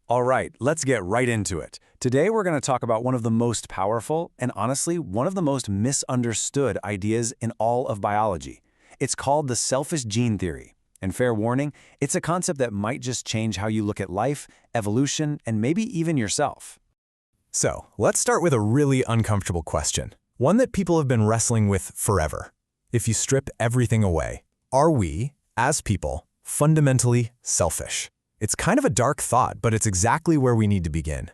All right, let's get right into it. Today we're going to talk about one of the most powerful and honestly one of the most misunderstood ideas in all of biology. It's called the selfish gene theory. And fair warning, it's a concept that might just change how you look at life, evolution, and maybe even yourself. So, let's start with a really uncomfortable question. One that people have been wrestling with forever. If you strip everything away, are we, as people, fundamentally selfish? It's kind of a dark thought, but it's exactly where we need to begin.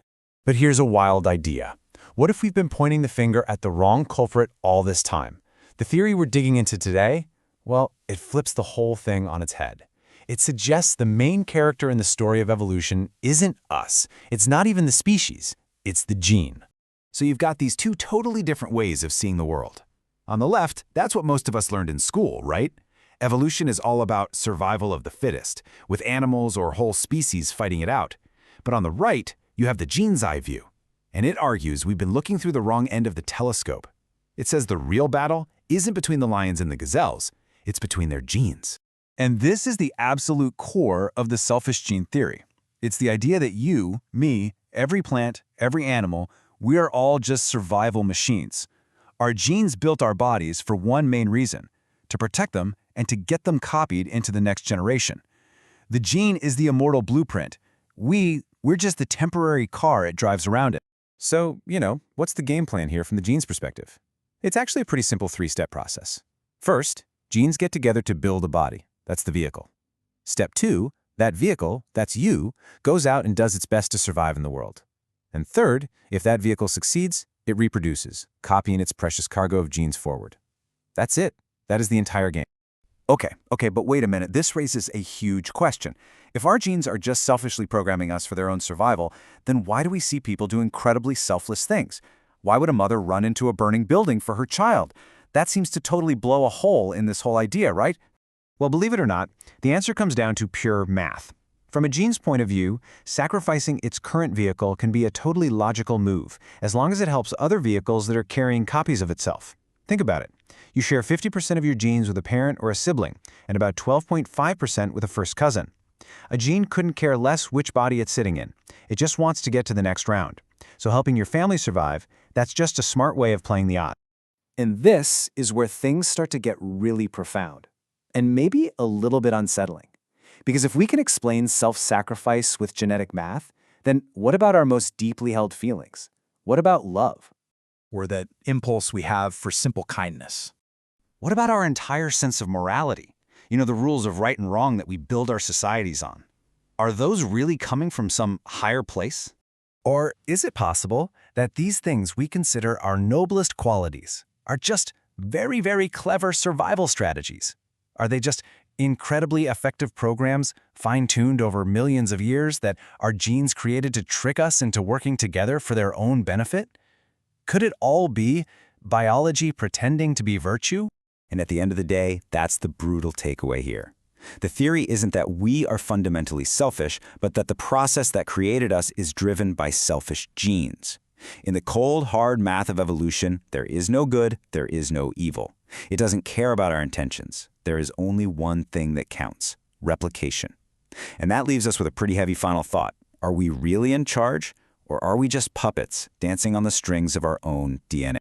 But here's a wild idea. What if we've been pointing the finger at the wrong culprit all this time? The theory we're digging into today, well, it flips the whole thing on its head. It suggests the main character in the story of evolution isn't us. It's not even the species. It's the gene. So you've got these two totally different ways of seeing the world. On the left, that's what most of us learned in school, right? Evolution is all about survival of the fittest, with animals or whole species fighting it out. But on the right, you have the gene's eye view, and it argues we've been looking through the wrong end of the telescope. It says the real battle isn't between the lions and the gazelles, it's between their genes. And this is the absolute core of the selfish gene theory. It's the idea that you, me, every plant, every animal, we are all just survival machines. Our genes built our bodies for one main reason, to protect them and to get them copied into the next generation. The gene is the immortal blueprint. We're just the temporary car it drives around in. So, what's the game plan here from the gene's perspective? It's actually a pretty simple three-step process. First, genes get together to build a body. That's the vehicle. Step 2, that vehicle, that's you, goes out and does its best to survive in the world. And third, if that vehicle succeeds, it reproduces, copying its precious cargo of genes forward. That's it. That is the entire game. Okay, but wait a minute. This raises a huge question. If our genes are just selfishly programming us for their own survival, then why do we see people do incredibly selfless things? Why would a mother run into a burning building for her child? That seems to totally blow a hole in this whole idea, right? Well, believe it or not, the answer comes down to pure math. From a gene's point of view, sacrificing its current vehicle can be a totally logical move, as long as it helps other vehicles that are carrying copies of itself. Think about it. You share 50% of your genes with a parent or a sibling, and about 12.5% with a first cousin. A gene couldn't care less which body it's sitting in. It just wants to get to the next round. So helping your family survive, that's just a smart way of playing the odds. And this is where things start to get really profound, and maybe a little bit unsettling. Because if we can explain self-sacrifice with genetic math, then what about our most deeply held feelings? What about love? Or that impulse we have for simple kindness? What about our entire sense of morality? The rules of right and wrong that we build our societies on. Are those really coming from some higher place? Or is it possible that these things we consider our noblest qualities are just very, very clever survival strategies? Are they just incredibly effective programs fine-tuned over millions of years that our genes created to trick us into working together for their own benefit? Could it all be biology pretending to be virtue? And at the end of the day, that's the brutal takeaway here. The theory isn't that we are fundamentally selfish, but that the process that created us is driven by selfish genes. In the cold, hard math of evolution, there is no good, there is no evil. It doesn't care about our intentions. There is only one thing that counts: replication. And that leaves us with a pretty heavy final thought. Are we really in charge, or are we just puppets dancing on the strings of our own DNA?